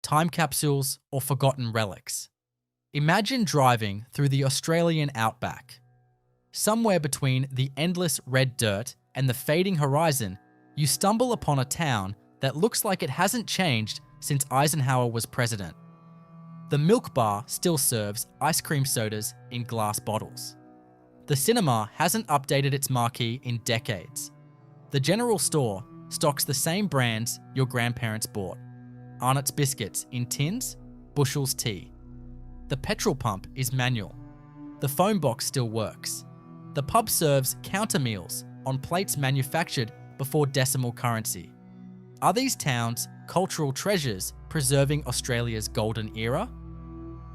time capsules, or forgotten relics. Imagine driving through the Australian outback. Somewhere between the endless red dirt and the fading horizon, you stumble upon a town that looks like it hasn't changed since Eisenhower was president. The milk bar still serves ice cream sodas in glass bottles. The cinema hasn't updated its marquee in decades. The general store stocks the same brands your grandparents bought. Arnott's biscuits in tins, Bushell's tea. The petrol pump is manual. The phone box still works. The pub serves counter meals on plates manufactured before decimal currency. Are these towns cultural treasures preserving Australia's golden era?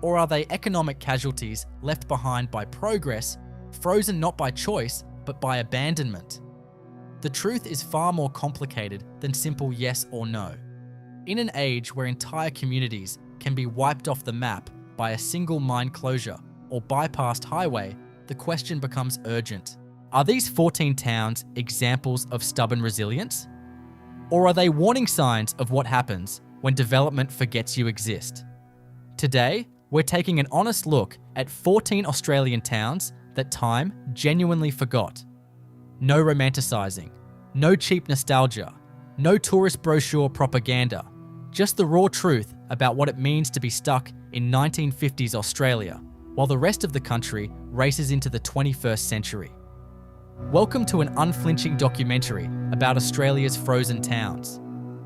Or are they economic casualties left behind by progress, frozen not by choice, but by abandonment? The truth is far more complicated than simple yes or no. In an age where entire communities can be wiped off the map by a single mine closure or bypassed highway, the question becomes urgent. Are these 14 towns examples of stubborn resilience? Or are they warning signs of what happens when development forgets you exist? Today, we're taking an honest look at 14 Australian towns that time genuinely forgot. No romanticising, no cheap nostalgia, no tourist brochure propaganda, just the raw truth about what it means to be stuck in 1950s Australia, while the rest of the country races into the 21st century. Welcome to an unflinching documentary about Australia's frozen towns.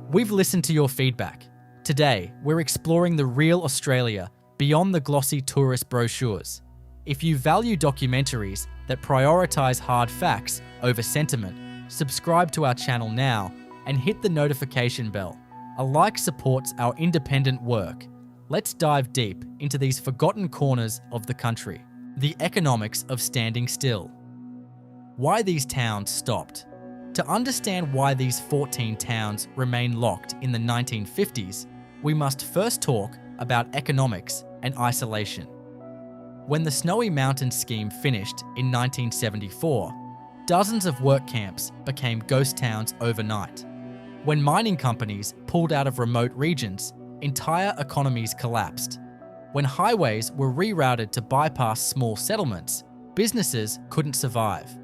We've listened to your feedback. Today, we're exploring the real Australia beyond the glossy tourist brochures. If you value documentaries that prioritise hard facts over sentiment, subscribe to our channel now and hit the notification bell. A like supports our independent work. Let's dive deep into these forgotten corners of the country. The economics of standing still. Why these towns stopped. To understand why these 14 towns remain locked in the 1950s, we must first talk about economics and isolation. When the Snowy Mountains scheme finished in 1974, dozens of work camps became ghost towns overnight. When mining companies pulled out of remote regions, entire economies collapsed. When highways were rerouted to bypass small settlements, businesses couldn't survive.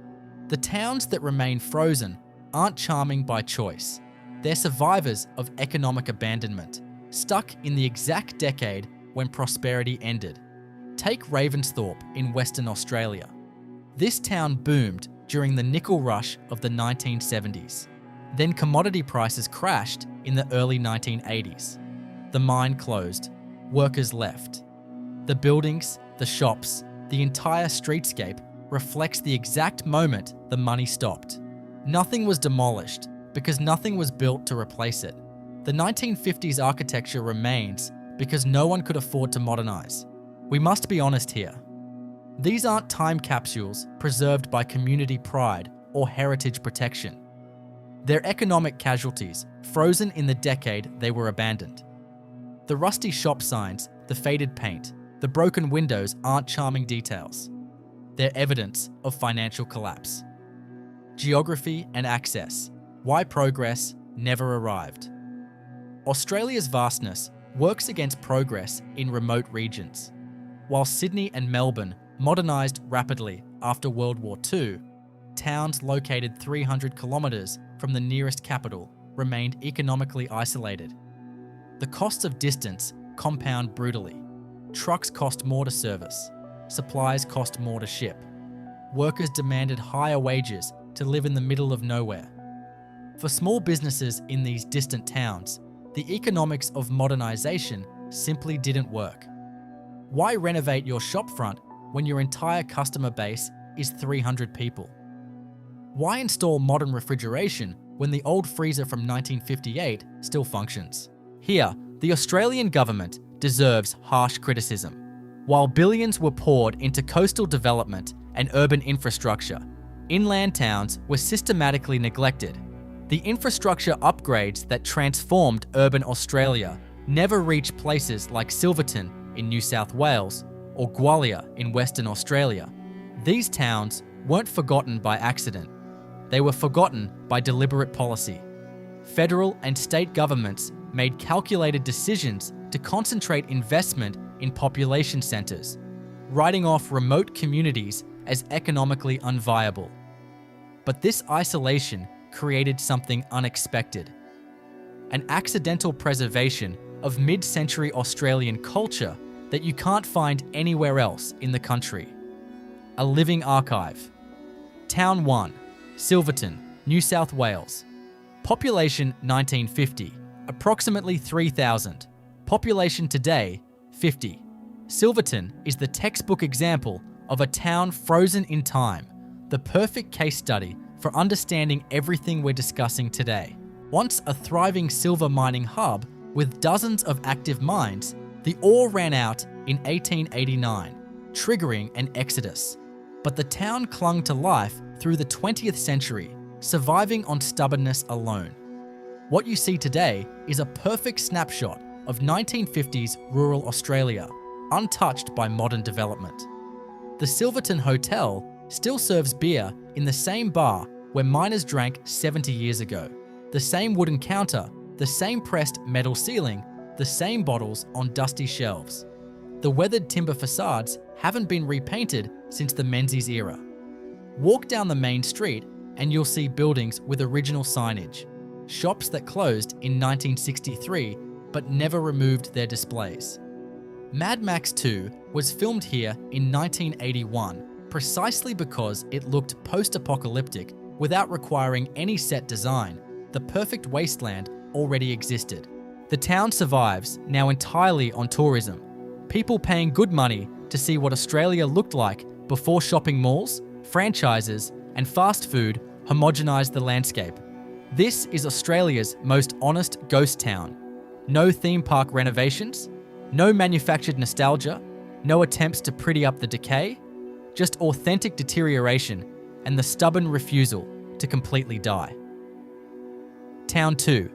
The towns that remain frozen aren't charming by choice. They're survivors of economic abandonment, stuck in the exact decade when prosperity ended. Take Ravensthorpe in Western Australia. This town boomed during the nickel rush of the 1970s. Then commodity prices crashed in the early 1980s. The mine closed. Workers left. The buildings, the shops, the entire streetscape reflects the exact moment the money stopped. Nothing was demolished because nothing was built to replace it. The 1950s architecture remains because no one could afford to modernize. We must be honest here. These aren't time capsules preserved by community pride or heritage protection. They're economic casualties, frozen in the decade they were abandoned. The rusty shop signs, the faded paint, the broken windows aren't charming details. They're evidence of financial collapse. Geography and access. Why progress never arrived. Australia's vastness works against progress in remote regions. While Sydney and Melbourne modernised rapidly after World War II, towns located 300 kilometres from the nearest capital remained economically isolated. The costs of distance compound brutally. Trucks cost more to service. Supplies cost more to ship. Workers demanded higher wages to live in the middle of nowhere. For small businesses in these distant towns, the economics of modernisation simply didn't work. Why renovate your shopfront when your entire customer base is 300 people? Why install modern refrigeration when the old freezer from 1958 still functions? Here, the Australian government deserves harsh criticism. While billions were poured into coastal development and urban infrastructure, inland towns were systematically neglected. The infrastructure upgrades that transformed urban Australia never reached places like Silverton in New South Wales or Gwalia in Western Australia. These towns weren't forgotten by accident. They were forgotten by deliberate policy. Federal and state governments made calculated decisions to concentrate investment in population centres, writing off remote communities as economically unviable. But this isolation created something unexpected: an accidental preservation of mid-century Australian culture that you can't find anywhere else in the country. A living archive. Town 1, Silverton, New South Wales. Population 1950, approximately 3,000. Population today, 50. Silverton is the textbook example of a town frozen in time, the perfect case study for understanding everything we're discussing today. Once a thriving silver mining hub with dozens of active mines, the ore ran out in 1889, triggering an exodus. But the town clung to life through the 20th century, surviving on stubbornness alone. What you see today is a perfect snapshot of 1950s rural Australia, untouched by modern development. The Silverton Hotel still serves beer in the same bar where miners drank 70 years ago. The same wooden counter, the same pressed metal ceiling, the same bottles on dusty shelves. The weathered timber facades haven't been repainted since the Menzies era. Walk down the main street and you'll see buildings with original signage, shops that closed in 1963 but never removed their displays. Mad Max 2 was filmed here in 1981 precisely because it looked post-apocalyptic without requiring any set design. The perfect wasteland already existed. The town survives now entirely on tourism, people paying good money to see what Australia looked like before shopping malls, franchises, and fast food homogenised the landscape. This is Australia's most honest ghost town. No theme park renovations, no manufactured nostalgia, no attempts to pretty up the decay, just authentic deterioration and the stubborn refusal to completely die. Town 2,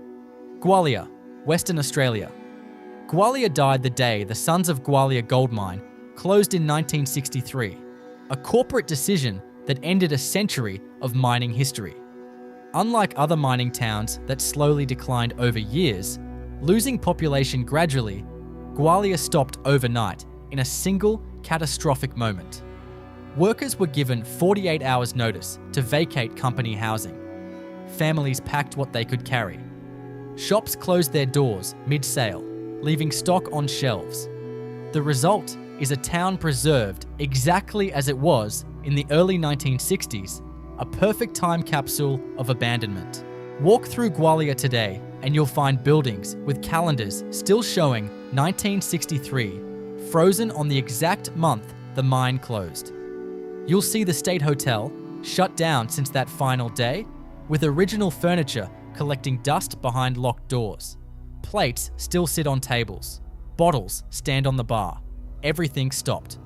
Gwalia, Western Australia. Gwalia died the day the Sons of Gwalia gold mine closed in 1963, a corporate decision that ended a century of mining history. Unlike other mining towns that slowly declined over years, losing population gradually, Gwalia stopped overnight in a single catastrophic moment. Workers were given 48 hours notice to vacate company housing. Families packed what they could carry. Shops closed their doors mid-sale, leaving stock on shelves. The result is a town preserved exactly as it was in the early 1960s, a perfect time capsule of abandonment. Walk through Gwalia today and you'll find buildings with calendars still showing 1963, frozen on the exact month the mine closed. You'll see the State Hotel, shut down since that final day, with original furniture collecting dust behind locked doors. Plates still sit on tables. Bottles stand on the bar. Everything stopped.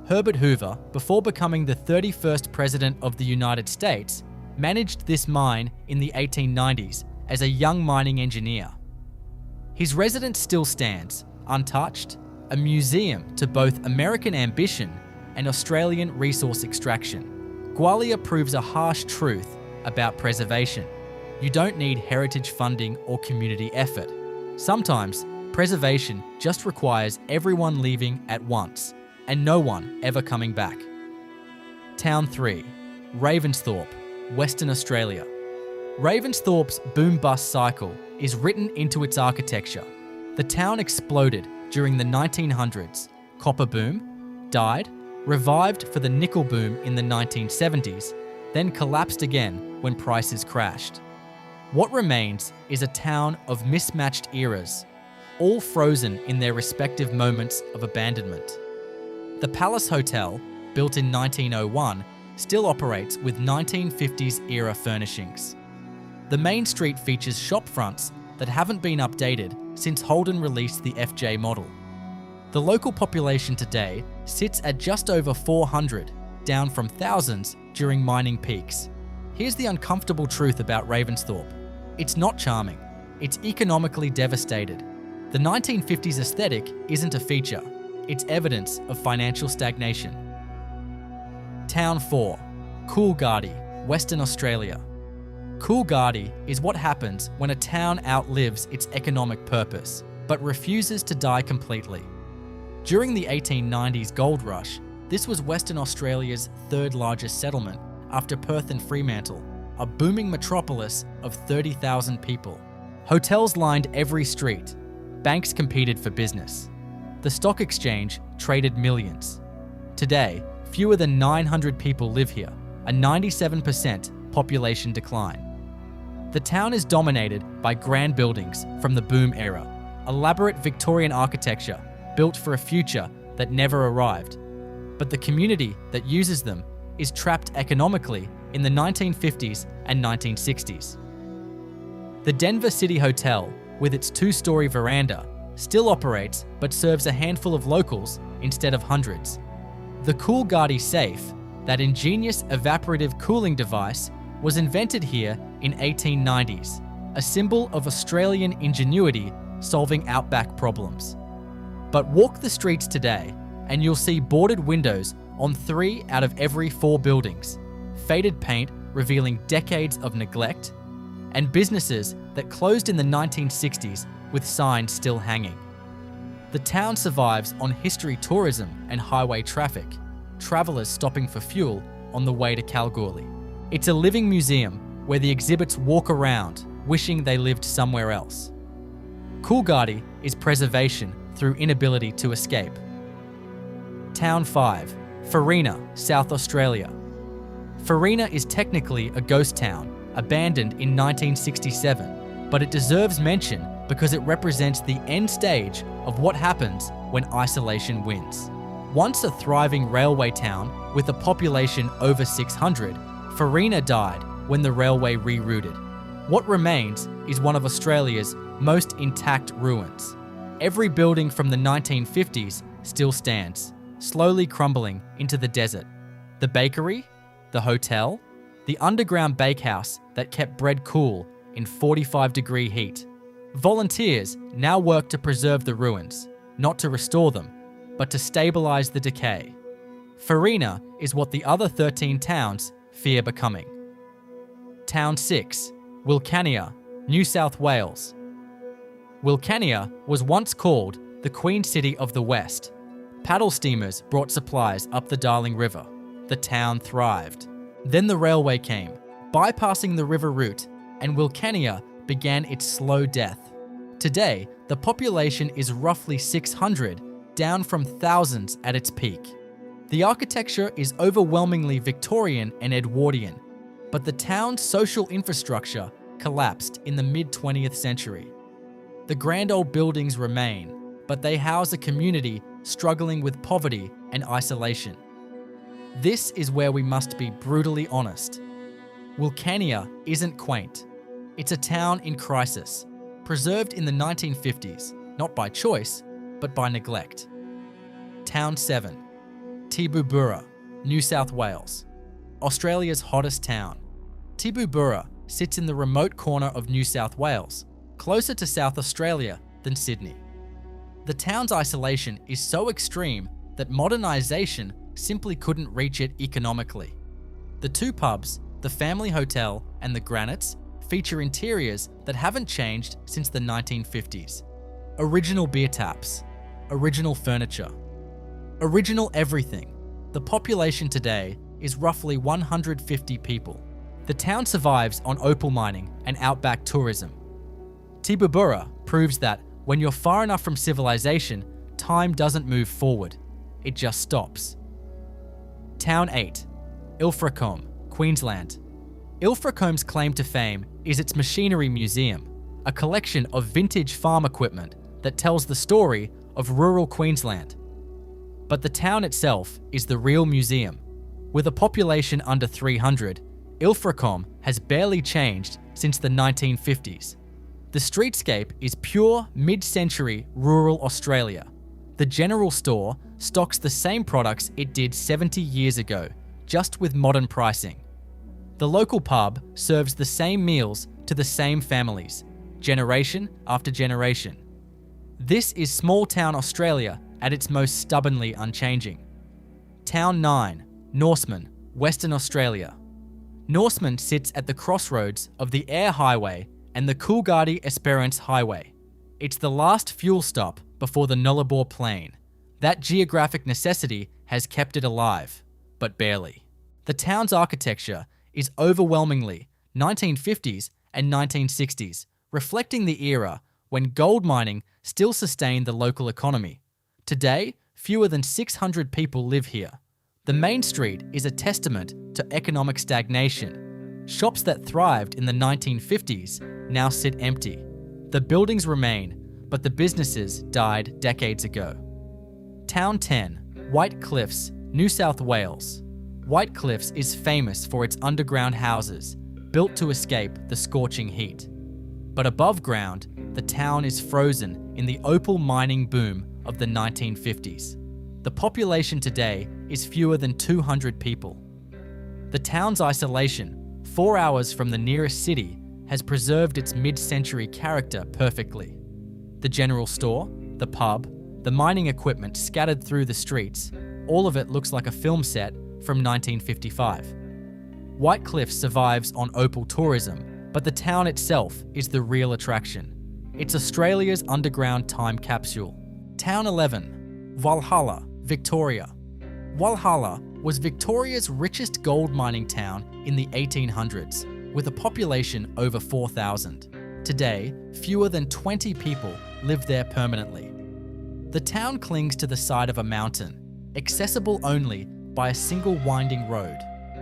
Herbert Hoover, before becoming the 31st President of the United States, managed this mine in the 1890s as a young mining engineer. His residence still stands, untouched, a museum to both American ambition and Australian resource extraction. Gwalia proves a harsh truth about preservation. You don't need heritage funding or community effort. Sometimes, preservation just requires everyone leaving at once and no one ever coming back. Town 3, Ravensthorpe, Western Australia. Ravensthorpe's boom-bust cycle is written into its architecture. The town exploded during the 1900s. Copper boom, died, revived for the nickel boom in the 1970s, then collapsed again when prices crashed. What remains is a town of mismatched eras, all frozen in their respective moments of abandonment. The Palace Hotel, built in 1901, still operates with 1950s era furnishings. The main street features shop fronts that haven't been updated since Holden released the FJ model. The local population today sits at just over 400, down from thousands during mining peaks. Here's the uncomfortable truth about Ravensthorpe. It's not charming. It's economically devastated. The 1950s aesthetic isn't a feature. It's evidence of financial stagnation. Town 4, Coolgardie, Western Australia. Coolgardie is what happens when a town outlives its economic purpose. but refuses to die completely. During the 1890s gold rush, this was Western Australia's third largest settlement after Perth and Fremantle, a booming metropolis of 30,000 people. Hotels lined every street. Banks competed for business. The stock exchange traded millions. Today, fewer than 900 people live here, a 97% population decline. The town is dominated by grand buildings from the boom era, elaborate Victorian architecture built for a future that never arrived. But the community that uses them is trapped economically in the 1950s and 1960s. The Denver City Hotel, with its 2-story veranda, still operates but serves a handful of locals instead of hundreds. The Coolgardie safe, that ingenious evaporative cooling device, was invented here in 1890s, a symbol of Australian ingenuity solving outback problems. But walk the streets today and you'll see boarded windows on 3 out of every 4 buildings, faded paint revealing decades of neglect, and businesses that closed in the 1960s with signs still hanging. The town survives on history tourism and highway traffic, travellers stopping for fuel on the way to Kalgoorlie. It's a living museum where the exhibits walk around, wishing they lived somewhere else. Coolgardie is preservation through inability to escape. Town 5, Farina, South Australia. Farina is technically a ghost town, abandoned in 1967, but it deserves mention because it represents the end stage of what happens when isolation wins. Once a thriving railway town with a population over 600, Farina died when the railway rerouted. What remains is one of Australia's most intact ruins. Every building from the 1950s still stands, slowly crumbling into the desert. The bakery, the hotel, the underground bakehouse that kept bread cool in 45-degree heat. Volunteers now work to preserve the ruins, not to restore them, but to stabilize the decay. Farina is what the other 13 towns fear becoming. Town 6, Wilcannia, New South Wales. Wilcannia was once called the Queen City of the West. Paddle steamers brought supplies up the Darling River. The town thrived. Then the railway came, bypassing the river route, and Wilcannia began its slow death. Today, the population is roughly 600, down from thousands at its peak. The architecture is overwhelmingly Victorian and Edwardian, but the town's social infrastructure collapsed in the mid-20th century. The grand old buildings remain, but they house a community struggling with poverty and isolation. This is where we must be brutally honest. Wilcannia isn't quaint. It's a town in crisis, preserved in the 1950s, not by choice, but by neglect. Town 7, Tibooburra, New South Wales. Australia's hottest town. Tibooburra sits in the remote corner of New South Wales, closer to South Australia than Sydney. The town's isolation is so extreme that modernisation simply couldn't reach it economically. The 2 pubs, the Family Hotel and the Granites, feature interiors that haven't changed since the 1950s. Original beer taps, original furniture, original everything. The population today is roughly 150 people. The town survives on opal mining and outback tourism. Tibooburra proves that when you're far enough from civilization, time doesn't move forward, it just stops. Town 8, Ilfracombe, Queensland. Ilfracombe's claim to fame is its machinery museum, a collection of vintage farm equipment that tells the story of rural Queensland. But the town itself is the real museum. With a population under 300, Ilfracombe has barely changed since the 1950s. The streetscape is pure mid-century rural Australia. The general store stocks the same products it did 70 years ago, just with modern pricing. The local pub serves the same meals to the same families, generation after generation. This is small-town Australia at its most stubbornly unchanging. Town 9, Norseman, Western Australia. Norseman sits at the crossroads of the Air Highway and the Coolgardie Esperance Highway. It's the last fuel stop before the Nullarbor Plain. That geographic necessity has kept it alive, but barely. The town's architecture is overwhelmingly 1950s and 1960s, reflecting the era when gold mining still sustained the local economy. Today, fewer than 600 people live here. The main street is a testament to economic stagnation. Shops that thrived in the 1950s now sit empty. The buildings remain, but the businesses died decades ago. Town 10, White Cliffs, New South Wales. White Cliffs is famous for its underground houses, built to escape the scorching heat. But above ground, the town is frozen in the opal mining boom of the 1950s. The population today is fewer than 200 people. The town's isolation, 4 hours from the nearest city, has preserved its mid-century character perfectly. The general store, the pub, the mining equipment scattered through the streets, all of it looks like a film set from 1955. White Cliffs survives on opal tourism, but the town itself is the real attraction. It's Australia's underground time capsule. Town 11, Walhalla, Victoria. Walhalla was Victoria's richest gold mining town in the 1800s, with a population over 4,000. Today, fewer than 20 people live there permanently. The town clings to the side of a mountain, accessible only by a single winding road.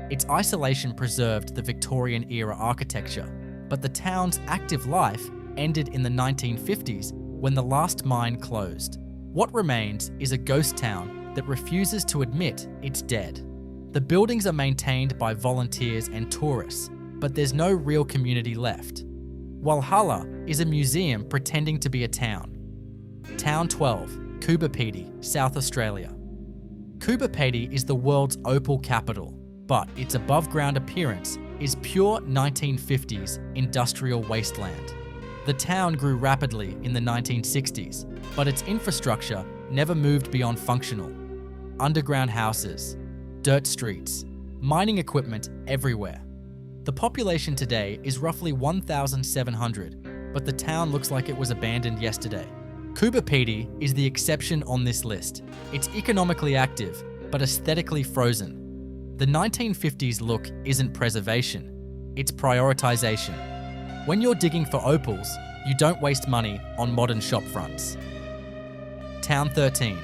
Its isolation preserved the Victorian-era architecture, but the town's active life ended in the 1950s when the last mine closed. What remains is a ghost town that refuses to admit it's dead. The buildings are maintained by volunteers and tourists, but there's no real community left. Walhalla is a museum pretending to be a town. Town 12, Coolgardie, South Australia. Coolgardie is the world's opal capital, but its above-ground appearance is pure 1950s industrial wasteland. The town grew rapidly in the 1960s, but its infrastructure never moved beyond functional. Underground houses, dirt streets, mining equipment everywhere. The population today is roughly 1,700, but the town looks like it was abandoned yesterday. Coolgardie is the exception on this list. It's economically active, but aesthetically frozen. The 1950s look isn't preservation, it's prioritization. When you're digging for opals, you don't waste money on modern shop fronts. Town 13,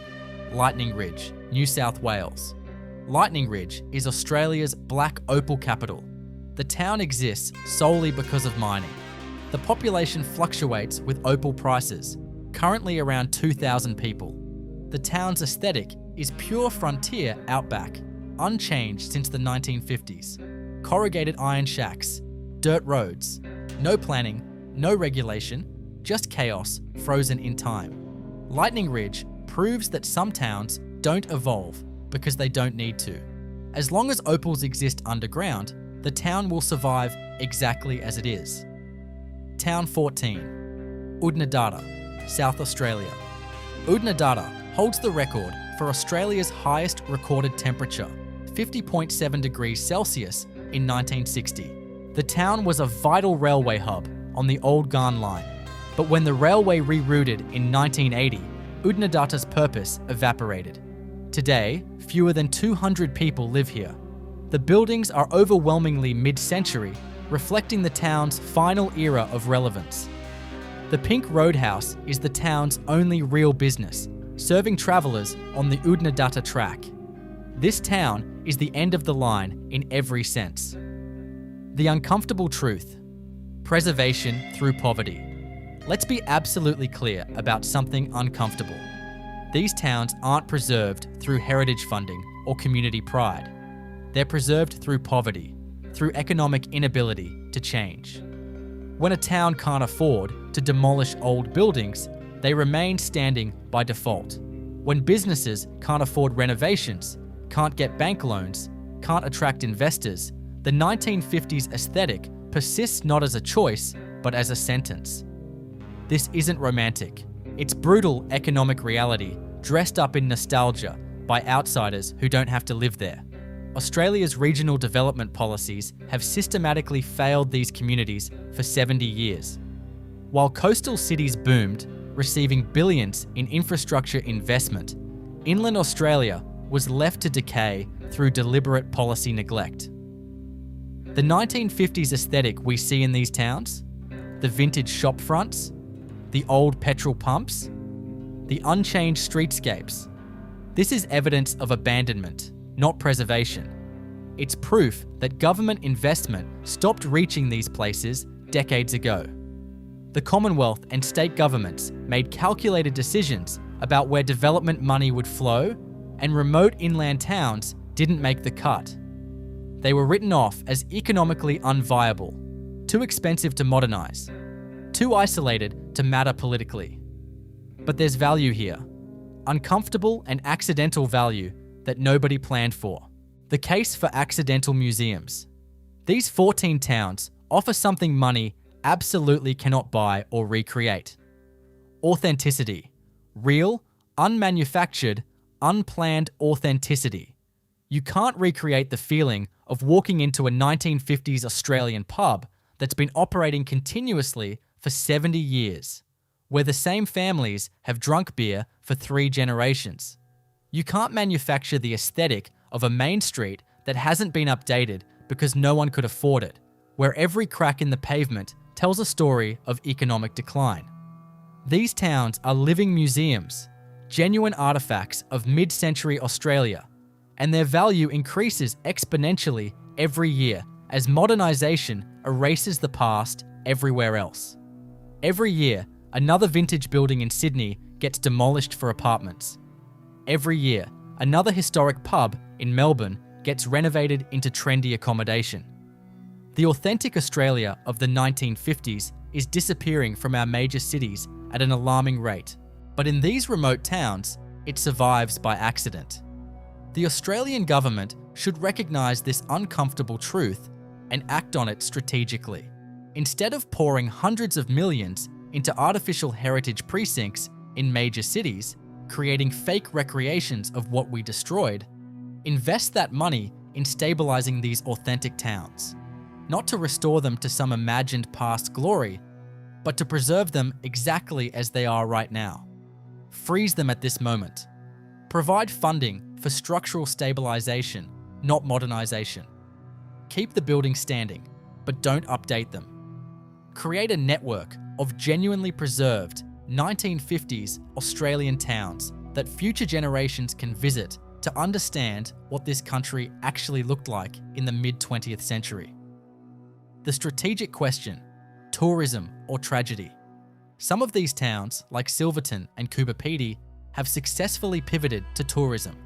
Lightning Ridge, New South Wales. Lightning Ridge is Australia's black opal capital. The town exists solely because of mining. The population fluctuates with opal prices, currently around 2,000 people. The town's aesthetic is pure frontier outback, unchanged since the 1950s. Corrugated iron shacks, dirt roads, no planning, no regulation, just chaos frozen in time. Lightning Ridge proves that some towns don't evolve because they don't need to. As long as opals exist underground, the town will survive exactly as it is. Town 14, Oodnadatta, South Australia. Oodnadatta holds the record for Australia's highest recorded temperature, 50.7 degrees Celsius in 1960. The town was a vital railway hub on the old Gwalia line, but when the railway rerouted in 1980, Oodnadatta's purpose evaporated. Today, fewer than 200 people live here. The buildings are overwhelmingly mid-century, reflecting the town's final era of relevance. The Pink Roadhouse is the town's only real business, serving travellers on the Oodnadatta track. This town is the end of the line in every sense. The uncomfortable truth: preservation through poverty. Let's be absolutely clear about something uncomfortable. These towns aren't preserved through heritage funding or community pride. They're preserved through poverty, through economic inability to change. When a town can't afford to demolish old buildings, they remain standing by default. When businesses can't afford renovations, can't get bank loans, can't attract investors, the 1950s aesthetic persists not as a choice, but as a sentence. This isn't romantic. It's brutal economic reality dressed up in nostalgia by outsiders who don't have to live there. Australia's regional development policies have systematically failed these communities for 70 years. While coastal cities boomed, receiving billions in infrastructure investment, inland Australia was left to decay through deliberate policy neglect. The 1950s aesthetic we see in these towns, the vintage shop fronts, the old petrol pumps, the unchanged streetscapes, this is evidence of abandonment, not preservation. It's proof that government investment stopped reaching these places decades ago. The Commonwealth and state governments made calculated decisions about where development money would flow, and remote inland towns didn't make the cut. They were written off as economically unviable, too expensive to modernize, too isolated to matter politically. But there's value here, uncomfortable and accidental value that nobody planned for. The case for accidental museums. These 14 towns offer something money absolutely cannot buy or recreate. Authenticity. Real, unmanufactured, unplanned authenticity. You can't recreate the feeling of walking into a 1950s Australian pub that's been operating continuously for 70 years, where the same families have drunk beer for 3 generations. You can't manufacture the aesthetic of a main street that hasn't been updated because no one could afford it, where every crack in the pavement tells a story of economic decline. These towns are living museums, genuine artifacts of mid-century Australia, and their value increases exponentially every year as modernisation erases the past everywhere else. Every year, another vintage building in Sydney gets demolished for apartments. Every year, another historic pub in Melbourne gets renovated into trendy accommodation. The authentic Australia of the 1950s is disappearing from our major cities at an alarming rate. But in these remote towns, it survives by accident. The Australian government should recognise this uncomfortable truth and act on it strategically. Instead of pouring hundreds of millions into artificial heritage precincts in major cities, creating fake recreations of what we destroyed, invest that money in stabilising these authentic towns. Not to restore them to some imagined past glory, but to preserve them exactly as they are right now. Freeze them at this moment. Provide funding for structural stabilisation, not modernisation. Keep the buildings standing, but don't update them. Create a network of genuinely preserved 1950s Australian towns that future generations can visit to understand what this country actually looked like in the mid-20th century. The strategic question, tourism or tragedy? Some of these towns, like Silverton and Coolgardie, have successfully pivoted to tourism,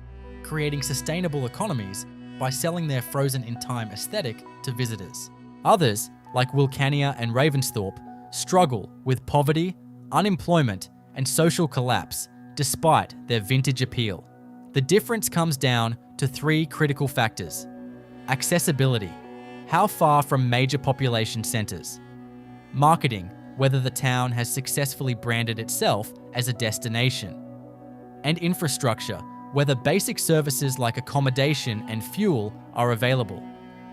creating sustainable economies by selling their frozen-in-time aesthetic to visitors. Others, like Wilcannia and Ravensthorpe, struggle with poverty, unemployment, and social collapse despite their vintage appeal. The difference comes down to 3 critical factors. Accessibility. How far from major population centres? Marketing. Whether the town has successfully branded itself as a destination. And infrastructure. Whether basic services like accommodation and fuel are available.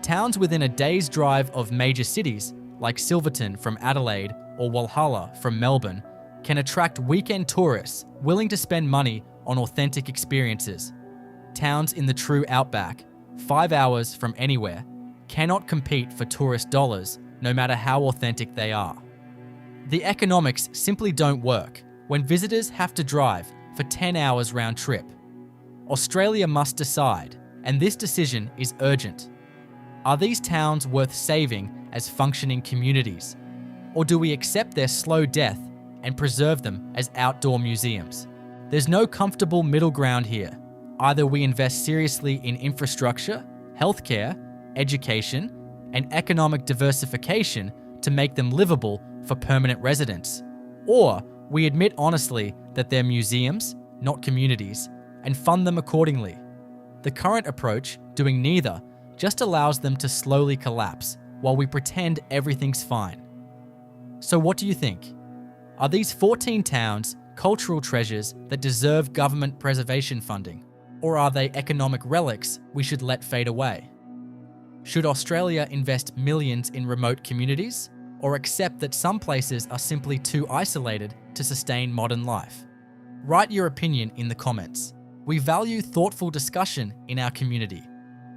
Towns within a day's drive of major cities, like Silverton from Adelaide or Walhalla from Melbourne, can attract weekend tourists willing to spend money on authentic experiences. Towns in the true outback, 5 hours from anywhere, cannot compete for tourist dollars no matter how authentic they are. The economics simply don't work when visitors have to drive for 10 hours round trip. Australia must decide, and this decision is urgent. Are these towns worth saving as functioning communities? Or do we accept their slow death and preserve them as outdoor museums? There's no comfortable middle ground here. Either we invest seriously in infrastructure, healthcare, education, and economic diversification to make them livable for permanent residents, or we admit honestly that they're museums, not communities, and fund them accordingly. The current approach, doing neither, just allows them to slowly collapse while we pretend everything's fine. So what do you think? Are these 14 towns cultural treasures that deserve government preservation funding, or are they economic relics we should let fade away? Should Australia invest millions in remote communities, or accept that some places are simply too isolated to sustain modern life? Write your opinion in the comments. We value thoughtful discussion in our community.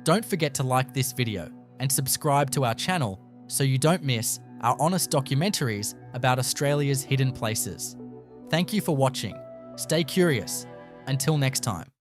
Don't forget to like this video and subscribe to our channel so you don't miss our honest documentaries about Australia's hidden places. Thank you for watching. Stay curious. Until next time.